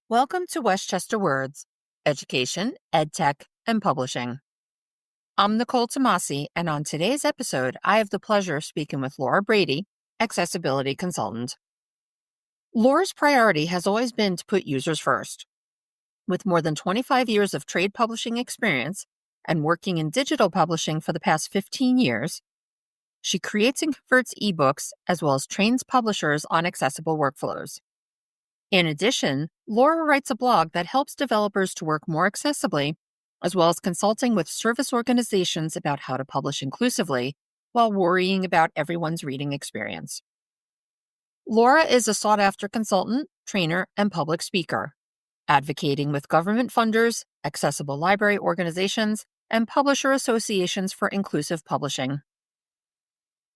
Welcome to Westchester Words, Education, EdTech, and Publishing. I'm Nicole Tomasi, and on today's episode, I have the pleasure of speaking with Laura Brady, Accessibility Consultant. Laura's priority has always been to put users first. With more than 25 years of trade publishing experience and working in digital publishing for the past 15 years, she creates and converts ebooks as well as trains publishers on accessible workflows. In addition, Laura writes a blog that helps developers to work more accessibly, as well as consulting with service organizations about how to publish inclusively while worrying about everyone's reading experience. Laura is a sought-after consultant, trainer, and public speaker, advocating with government funders, accessible library organizations, and publisher associations for inclusive publishing.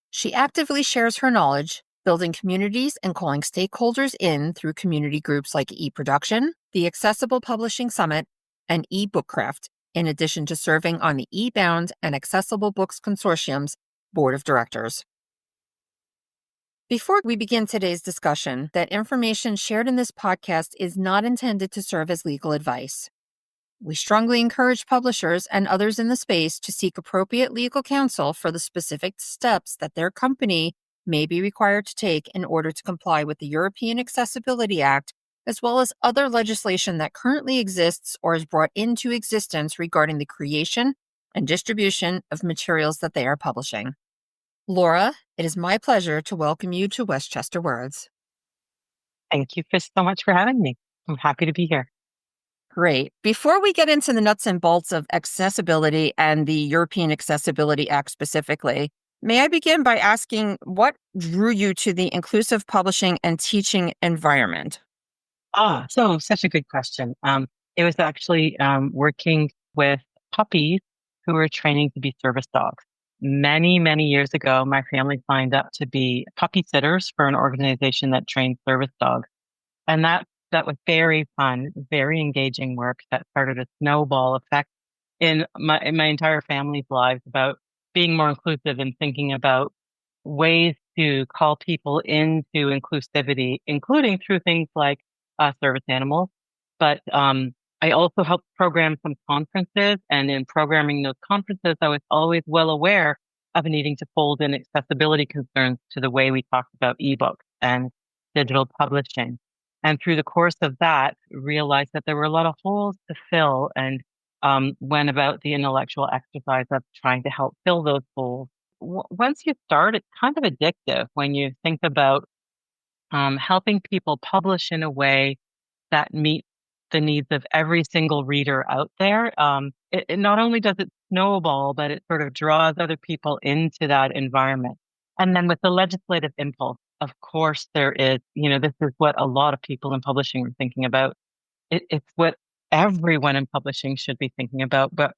She actively shares her knowledge, building communities and calling stakeholders in through community groups like eProduction, the Accessible Publishing Summit, and eBookcraft, in addition to serving on the eBound and Accessible Books Consortium's board of directors. Before we begin today's discussion, that information shared in this podcast is not intended to serve as legal advice. We strongly encourage publishers and others in the space to seek appropriate legal counsel for the specific steps that their company may be required to take in order to comply with the European Accessibility Act, as well as other legislation that currently exists or is brought into existence regarding the creation and distribution of materials that they are publishing. Laura, it is my pleasure to welcome you to Westchester Words. Thank you so much for having me. I'm happy to be here. Great. Before we get into the nuts and bolts of accessibility and the European Accessibility Act specifically, may I begin by asking what drew you to the inclusive publishing and teaching environment? So such a good question. It was actually working with puppies who were training to be service dogs. Many, many years ago, my family signed up to be puppy sitters for an organization that trained service dogs. And that was very fun, very engaging work that started a snowball effect in my entire family's lives about being more inclusive and thinking about ways to call people into inclusivity, including through things like service animals. But I also helped program some conferences, and in programming those conferences, I was always well aware of needing to fold in accessibility concerns to the way we talked about ebooks and digital publishing. And through the course of that, realized that there were a lot of holes to fill, and went about the intellectual exercise of trying to help fill those holes. Once you start, it's kind of addictive when you think about helping people publish in a way that meets the needs of every single reader out there. It not only does it snowball, but it sort of draws other people into that environment. And then with the legislative impulse, of course, there is, this is what a lot of people in publishing are thinking about. It's what everyone in publishing should be thinking about. But,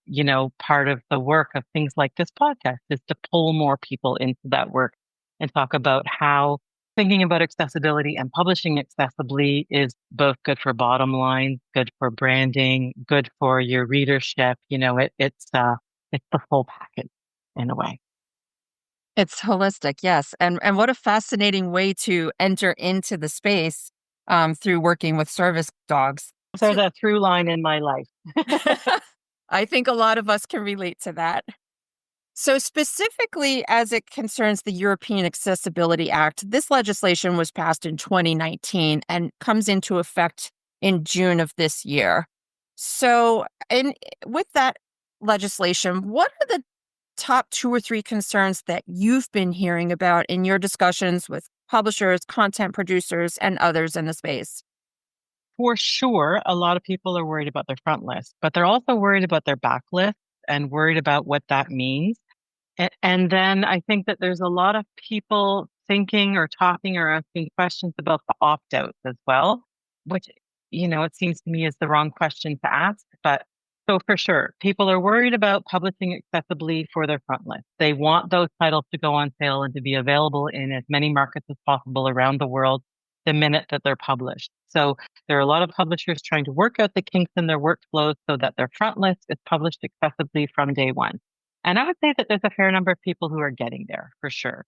part of the work of things like this podcast is to pull more people into that work and talk about how thinking about accessibility and publishing accessibly is both good for bottom line, good for branding, good for your readership. It's the full package in a way. It's holistic, yes. And what a fascinating way to enter into the space through working with service dogs. There's a through line in my life. I think a lot of us can relate to that. So specifically as it concerns the European Accessibility Act, this legislation was passed in 2019 and comes into effect in June of this year. So with that legislation, what are the top 2 or 3 concerns that you've been hearing about in your discussions with publishers, content producers, and others in the space? For sure, a lot of people are worried about their front list, but they're also worried about their back list and worried about what that means. And then I think that there's a lot of people thinking or talking or asking questions about the opt-outs as well, which, it seems to me is the wrong question to ask. But so for sure, people are worried about publishing accessibly for their front list. They want those titles to go on sale and to be available in as many markets as possible around the world the minute that they're published. So there are a lot of publishers trying to work out the kinks in their workflows so that their front list is published accessibly from day one. And I would say that there's a fair number of people who are getting there for sure.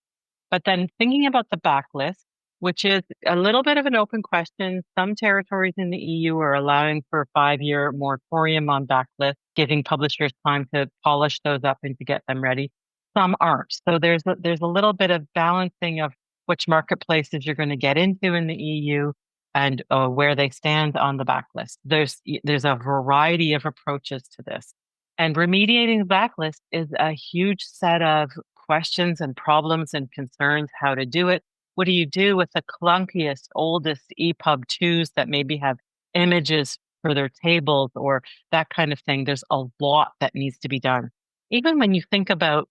But then thinking about the backlist, which is a little bit of an open question. Some territories in the EU are allowing for a 5-year moratorium on backlist, giving publishers time to polish those up and to get them ready. Some aren't. So there's a little bit of balancing of which marketplaces you're going to get into in the EU and where they stand on the backlist. There's a variety of approaches to this. And remediating the backlist is a huge set of questions and problems and concerns how to do it. What do you do with the clunkiest, oldest EPUB 2s that maybe have images for their tables or that kind of thing? There's a lot that needs to be done. Even when you think about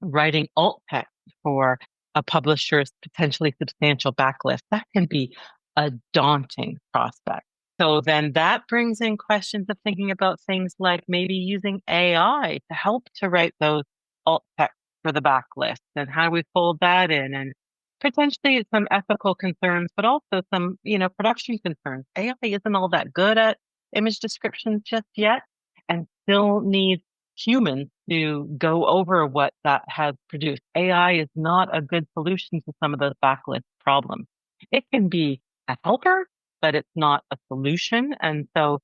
writing alt text for a publisher's potentially substantial backlist, that can be a daunting prospect. So then that brings in questions of thinking about things like maybe using AI to help to write those alt text for the backlist and how we fold that in and potentially some ethical concerns, but also some, production concerns. AI isn't all that good at image descriptions just yet and still needs humans to go over what that has produced. AI is not a good solution to some of those backlist problems. It can be a helper, but it's not a solution. And so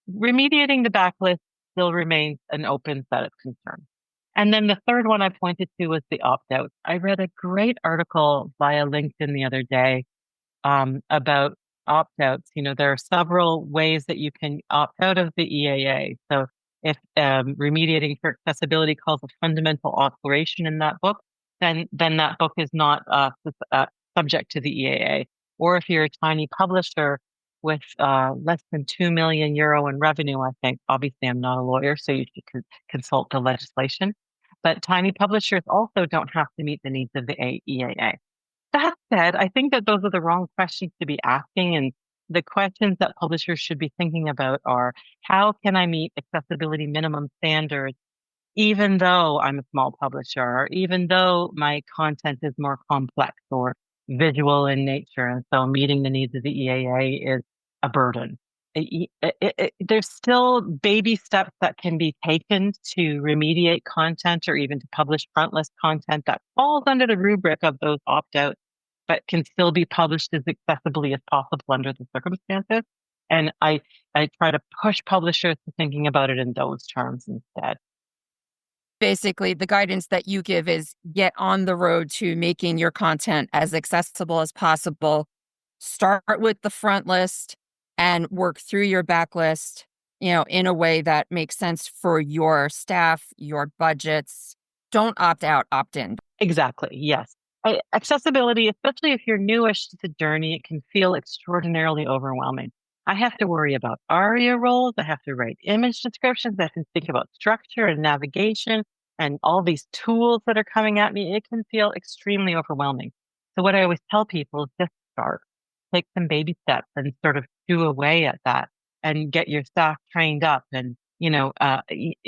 remediating the backlist still remains an open set of concerns. And then the third one I pointed to was the opt-out. I read a great article via LinkedIn the other day about opt-outs. There are several ways that you can opt out of the EAA. So if remediating for accessibility calls a fundamental alteration in that book, then that book is not subject to the EAA. Or if you're a tiny publisher with less than 2 million euro in revenue, I think, obviously I'm not a lawyer, so you should consult the legislation. But tiny publishers also don't have to meet the needs of the EAA. That said, I think that those are the wrong questions to be asking. And the questions that publishers should be thinking about are, how can I meet accessibility minimum standards, even though I'm a small publisher, or even though my content is more complex or visual in nature? And so meeting the needs of the EAA is a burden. There's still baby steps that can be taken to remediate content or even to publish frontlist content that falls under the rubric of those opt-outs, but can still be published as accessibly as possible under the circumstances. And I try to push publishers to thinking about it in those terms instead. Basically, the guidance that you give is get on the road to making your content as accessible as possible. Start with the front list and work through your backlist, in a way that makes sense for your staff, your budgets. Don't opt out, opt in. Exactly. Yes. Accessibility, especially if you're newish to the journey, it can feel extraordinarily overwhelming. I have to worry about ARIA roles. I have to write image descriptions. I have to think about structure and navigation and all these tools that are coming at me. It can feel extremely overwhelming. So what I always tell people is just start, take some baby steps and sort of chew away at that and get your staff trained up and,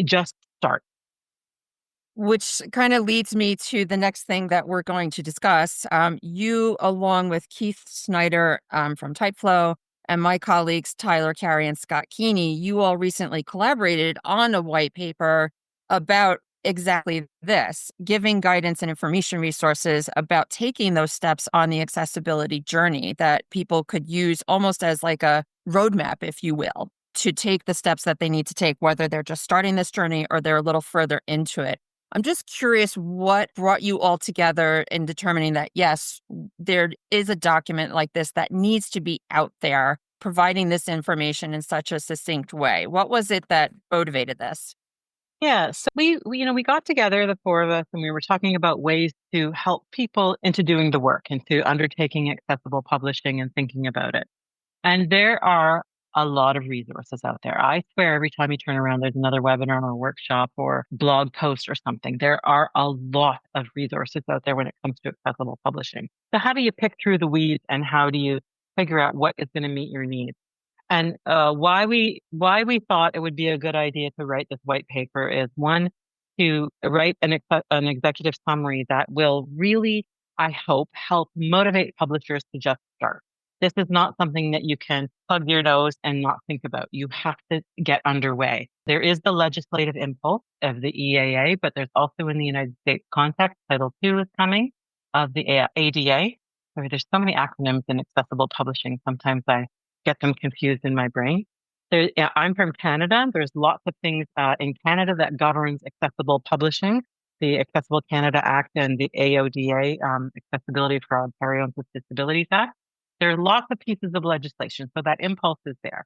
just start. Which kind of leads me to the next thing that we're going to discuss. You, along with Keith Snyder from Typeflow, and my colleagues Tyler Carey and Scott Keeney, you all recently collaborated on a white paper about exactly this, giving guidance and information resources about taking those steps on the accessibility journey that people could use almost as like a roadmap, if you will, to take the steps that they need to take, whether they're just starting this journey or they're a little further into it. I'm just curious what brought you all together in determining that, yes, there is a document like this that needs to be out there, providing this information in such a succinct way. What was it that motivated this? Yeah, so we got together, the four of us, and we were talking about ways to help people into doing the work, into undertaking accessible publishing and thinking about it. And there are a lot of resources out there. I swear every time you turn around, there's another webinar or workshop or blog post or something. There are a lot of resources out there when it comes to accessible publishing. So how do you pick through the weeds and how do you figure out what is going to meet your needs? And why we thought it would be a good idea to write this white paper is, one, to write an executive summary that will really, I hope, help motivate publishers to just start. This is not something that you can plug your nose and not think about. You have to get underway. There is the legislative impulse of the EAA, but there's also, in the United States context, Title II is coming. of the ADA. Sorry, there's so many acronyms in accessible publishing. Sometimes I get them confused in my brain. Yeah, I'm from Canada. There's lots of things in Canada that governs accessible publishing, the Accessible Canada Act and the AODA, Accessibility for Ontarians with Disabilities Act. There are lots of pieces of legislation, so that impulse is there.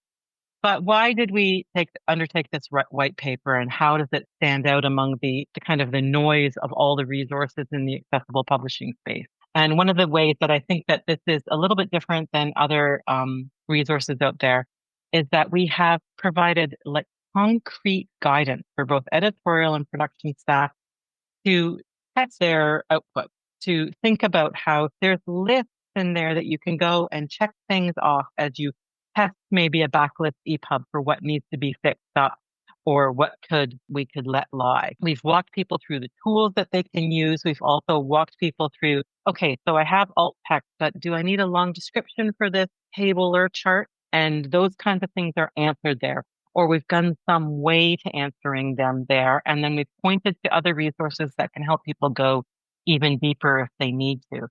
But why did we undertake this white paper, and how does it stand out among the kind of the noise of all the resources in the accessible publishing space? And one of the ways that I think that this is a little bit different than other resources out there is that we have provided like concrete guidance for both editorial and production staff to test their output, to think about how there's lists in there that you can go and check things off as you test maybe a backlist EPUB for what needs to be fixed up or what we could let lie. We've walked people through the tools that they can use. We've also walked people through, okay, so I have alt text, but do I need a long description for this table or chart? And those kinds of things are answered there, or we've done some way to answering them there. And then we've pointed to other resources that can help people go even deeper if they need to.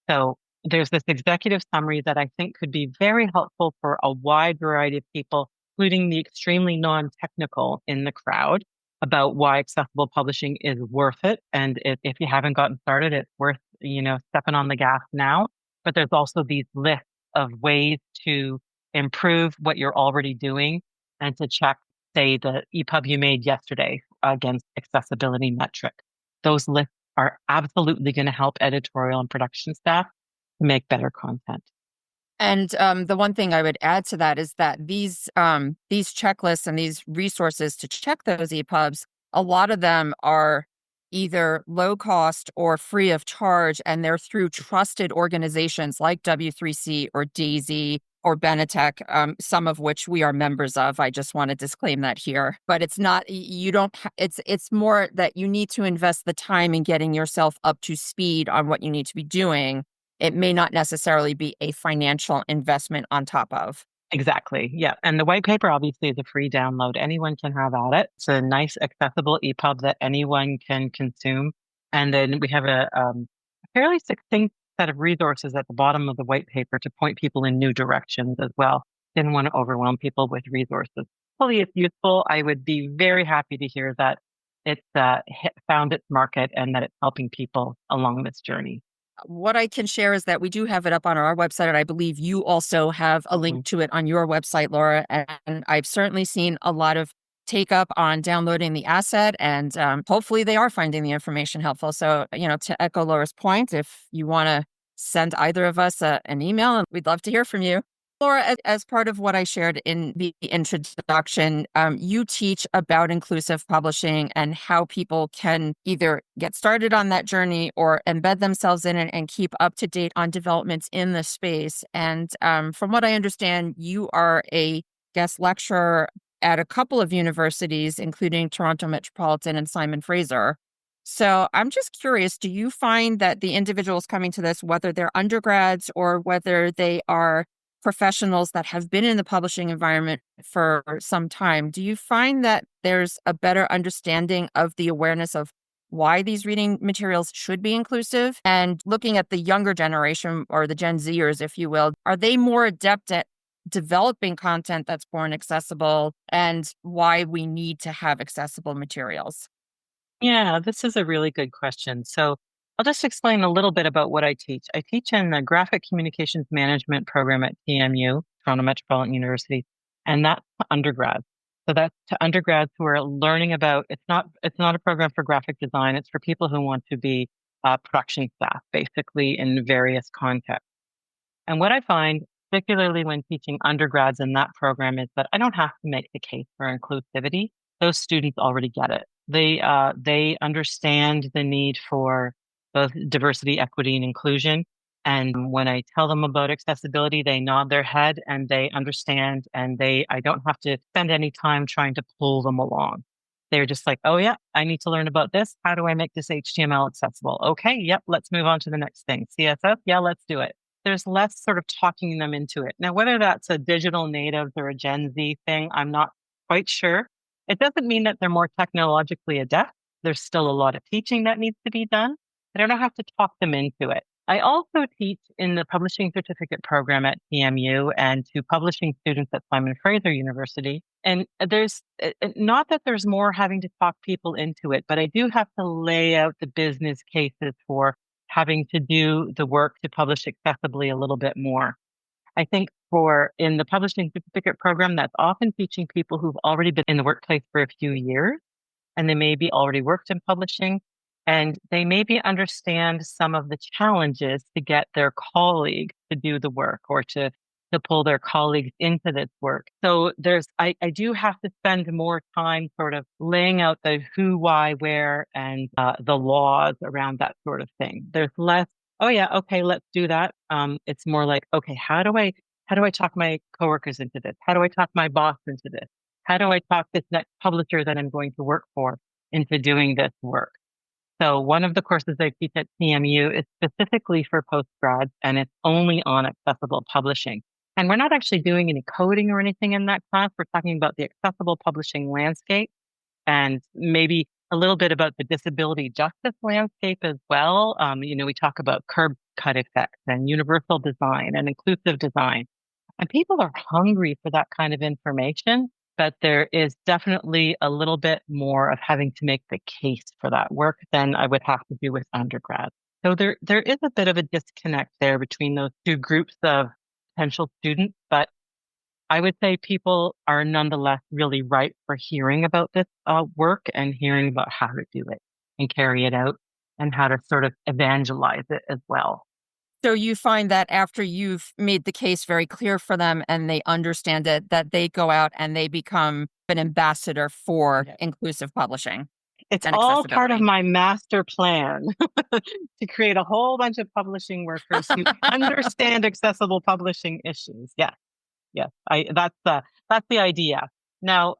So there's this executive summary that I think could be very helpful for a wide variety of people, including the extremely non-technical in the crowd, about why accessible publishing is worth it. And if you haven't gotten started, it's worth, stepping on the gas now. But there's also these lists of ways to improve what you're already doing and to check, say, the EPUB you made yesterday against accessibility metric. Those lists are absolutely going to help editorial and production staff to make better content. And the one thing I would add to that is that these checklists and these resources to check those EPUBs, a lot of them are either low cost or free of charge, and they're through trusted organizations like W3C or DAISY or Benetech, some of which we are members of. I just want to disclaim that here. But it's not, you don't, it's more that you need to invest the time in getting yourself up to speed on what you need to be doing. It may not necessarily be a financial investment on top of. Exactly. Yeah. And the white paper obviously is a free download. Anyone can have at it. It's a nice, accessible EPUB that anyone can consume. And then we have a fairly succinct set of resources at the bottom of the white paper to point people in new directions as well. Didn't want to overwhelm people with resources. Hopefully it's useful. I would be very happy to hear that it's found its market and that it's helping people along this journey. What I can share is that we do have it up on our website, and I believe you also have a link to it on your website, Laura. And I've certainly seen a lot of take up on downloading the asset, and hopefully they are finding the information helpful. So, to echo Laura's point, if you want to send either of us an email, we'd love to hear from you. Laura, as part of what I shared in the introduction, you teach about inclusive publishing and how people can either get started on that journey or embed themselves in it and keep up to date on developments in the space. And from what I understand, you are a guest lecturer at a couple of universities, including Toronto Metropolitan and Simon Fraser. So I'm just curious, do you find that the individuals coming to this, whether they're undergrads or whether they are professionals that have been in the publishing environment for some time, do you find that there's a better understanding of the awareness of why these reading materials should be inclusive? And looking at the younger generation, or the Gen Zers, if you will, are they more adept at developing content that's born accessible, and why we need to have accessible materials? Yeah, this is a really good question. So I'll just explain a little bit about what I teach. I teach in the Graphic Communications Management program at TMU, Toronto Metropolitan University, and that's to undergrads. So that's to undergrads who are learning about, it's not a program for graphic design. It's for people who want to be production staff, basically in various contexts. And what I find, particularly when teaching undergrads in that program, is that I don't have to make the case for inclusivity. Those students already get it. They understand the need for both diversity, equity, and inclusion. And when I tell them about accessibility, they nod their head and they understand, and I don't have to spend any time trying to pull them along. They're just like, oh yeah, I need to learn about this. How do I make this HTML accessible? Okay, yep, let's move on to the next thing. CSS, yeah, let's do it. There's less sort of talking them into it. Now, whether that's a digital natives or a Gen Z thing, I'm not quite sure. It doesn't mean that they're more technologically adept. There's still a lot of teaching that needs to be done. but I don't have to talk them into it. I also teach in the publishing certificate program at TMU and to publishing students at Simon Fraser University. And there's not that there's more having to talk people into it, but I do have to lay out the business cases for having to do the work to publish accessibly a little bit more. I think for in the publishing certificate program, that's often teaching people who've already been in the workplace for a few years and they maybe already worked in publishing and they maybe understand some of the challenges to get their colleagues to do the work or to pull their colleagues into this work. So I do have to spend more time sort of laying out the who, why, where, and the laws around that sort of thing. There's less, oh yeah, okay, let's do that. It's more like, okay, how do I talk my coworkers into this? How do I talk my boss into this? How do I talk this next publisher that I'm going to work for into doing this work? So one of the courses I teach at CMU is specifically for postgrads, and it's only on accessible publishing. And we're not actually doing any coding or anything in that class. We're talking about the accessible publishing landscape and maybe a little bit about the disability justice landscape as well. We talk about curb cut effects and universal design and inclusive design. And people are hungry for that kind of information, but there is definitely a little bit more of having to make the case for that work than I would have to do with undergrad. So there is a bit of a disconnect there between those two groups of potential students, but I would say people are nonetheless really ripe for hearing about this work and hearing about how to do it and carry it out and how to sort of evangelize it as well. So you find that after you've made the case very clear for them and they understand it, that they go out and they become an ambassador for Okay. inclusive publishing It's and all part of accessibility. my master plan to create a whole bunch of publishing workers who understand accessible publishing issues. Yeah. Yes, that's the idea. Now,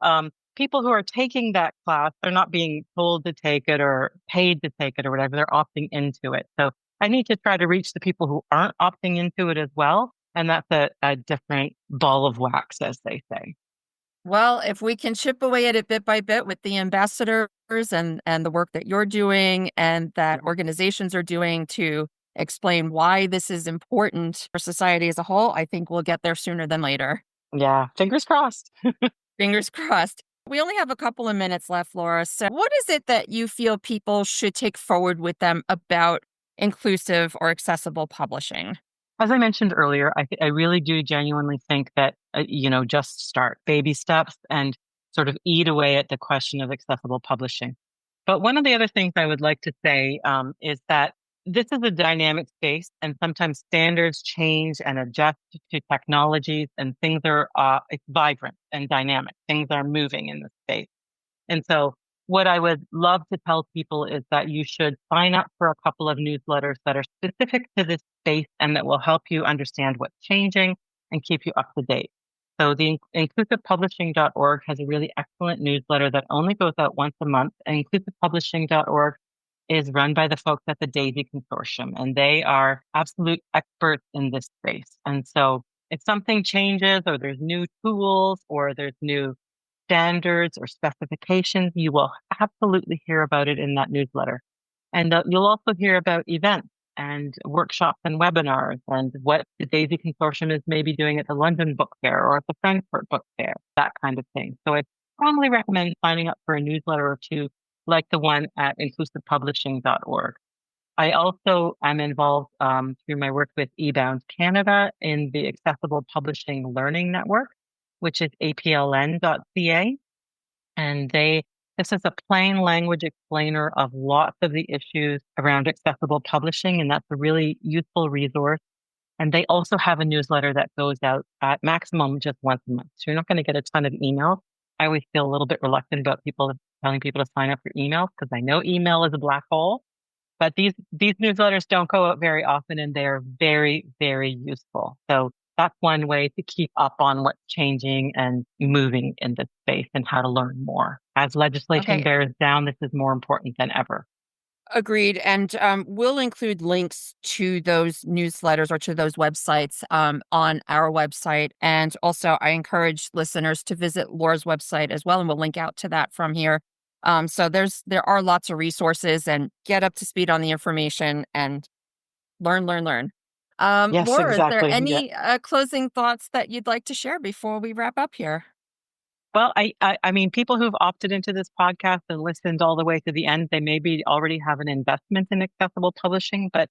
people who are taking that class, they're not being told to take it or paid to take it or whatever. They're opting into it. So I need to try to reach the people who aren't opting into it as well. And that's a different ball of wax, as they say. Well, if we can chip away at it bit by bit with the ambassadors and the work that you're doing and that organizations are doing to explain why this is important for society as a whole, I think we'll get there sooner than later. Yeah, fingers crossed. Fingers crossed. We only have a couple of minutes left, Laura. So, what is it that you feel people should take forward with them about inclusive or accessible publishing? As I mentioned earlier, I really do genuinely think that, just start baby steps and sort of eat away at the question of accessible publishing. But one of the other things I would like to say is that this is a dynamic space and sometimes standards change and adjust to technologies and things are, it's vibrant and dynamic. Things are moving in the space. And so what I would love to tell people is that you should sign up for a couple of newsletters that are specific to this space and that will help you understand what's changing and keep you up to date. So the inclusivepublishing.org has a really excellent newsletter that only goes out once a month. And inclusivepublishing.org is run by the folks at the Daisy Consortium, and they are absolute experts in this space. And so if something changes or there's new tools or there's new standards or specifications, you will absolutely hear about it in that newsletter. And you'll also hear about events and workshops and webinars and what the Daisy Consortium is maybe doing at the London Book Fair or at the Frankfurt Book Fair, that kind of thing. So I strongly recommend signing up for a newsletter or two like the one at inclusivepublishing.org. I also am involved through my work with eBound Canada in the Accessible Publishing Learning Network, which is apln.ca. And this is a plain language explainer of lots of the issues around accessible publishing, and that's a really useful resource. And they also have a newsletter that goes out at maximum just once a month. So you're not going to get a ton of emails. I always feel a little bit reluctant about telling people to sign up for emails because I know email is a black hole. But these newsletters don't go out very often and they're very, very useful. So that's one way to keep up on what's changing and moving in this space and how to learn more. As legislation Okay, bears down, this is more important than ever. agreed. And we'll include links to those newsletters or to those websites on our website. And also, I encourage listeners to visit Laura's website as well. And we'll link out to that from here. So there are lots of resources, and get up to speed on the information and learn. Yes, Laura, is there exactly. Yeah. any closing thoughts that you'd like to share before we wrap up here? Well, I mean, people who've opted into this podcast and listened all the way to the end, they maybe already have an investment in accessible publishing, but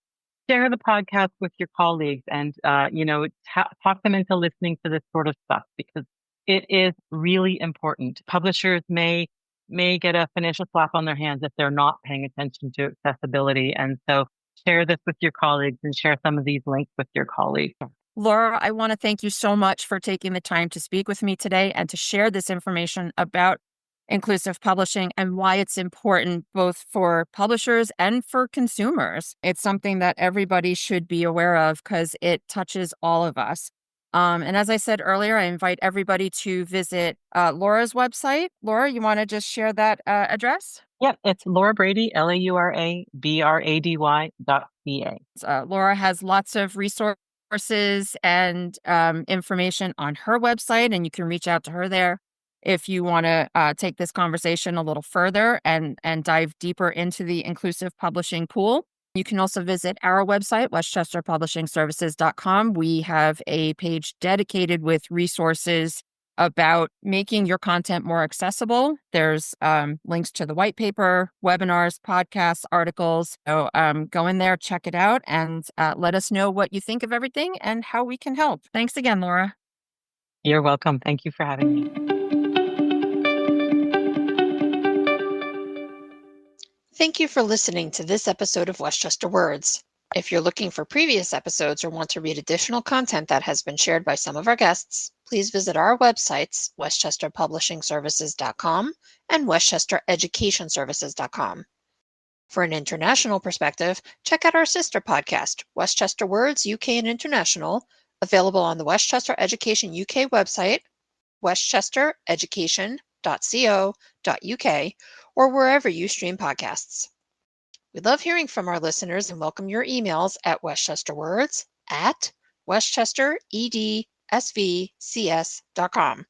share the podcast with your colleagues and, talk them into listening to this sort of stuff because it is really important. Publishers may get a financial slap on their hands if they're not paying attention to accessibility. And so share this with your colleagues and share some of these links with your colleagues. Laura, I want to thank you so much for taking the time to speak with me today and to share this information about inclusive publishing and why it's important both for publishers and for consumers. It's something that everybody should be aware of because it touches all of us. And as I said earlier, I invite everybody to visit Laura's website. Laura, you want to just share that address? Yeah, it's Laura Brady, LauraBrady.ca. Laura has lots of resources and information on her website, and you can reach out to her there if you want to take this conversation a little further and dive deeper into the inclusive publishing pool. You can also visit our website, westchesterpublishingservices.com. We have a page dedicated with resources about making your content more accessible. There's links to the white paper, webinars, podcasts, articles. So go in there, check it out, and let us know what you think of everything and how we can help. Thanks again, Laura. You're welcome. Thank you for having me. Thank you for listening to this episode of Westchester Words. If you're looking for previous episodes or want to read additional content that has been shared by some of our guests, please visit our websites, westchesterpublishingservices.com and westchestereducationservices.com. For an international perspective, check out our sister podcast, Westchester Words UK and International, available on the Westchester Education UK website, westchestereducation.co.uk, or wherever you stream podcasts. We love hearing from our listeners and welcome your emails at westchesterswords@westchesteredsvcs.com.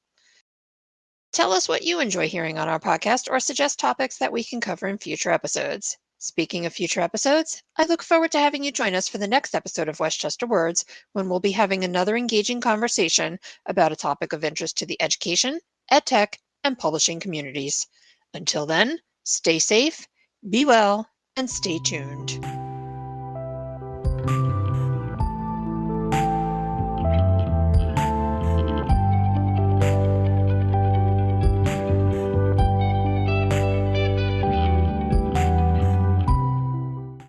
Tell us what you enjoy hearing on our podcast or suggest topics that we can cover in future episodes. Speaking of future episodes, I look forward to having you join us for the next episode of Westchester Words, when we'll be having another engaging conversation about a topic of interest to the education, edtech, and publishing communities. Until then, stay safe, be well, and stay tuned.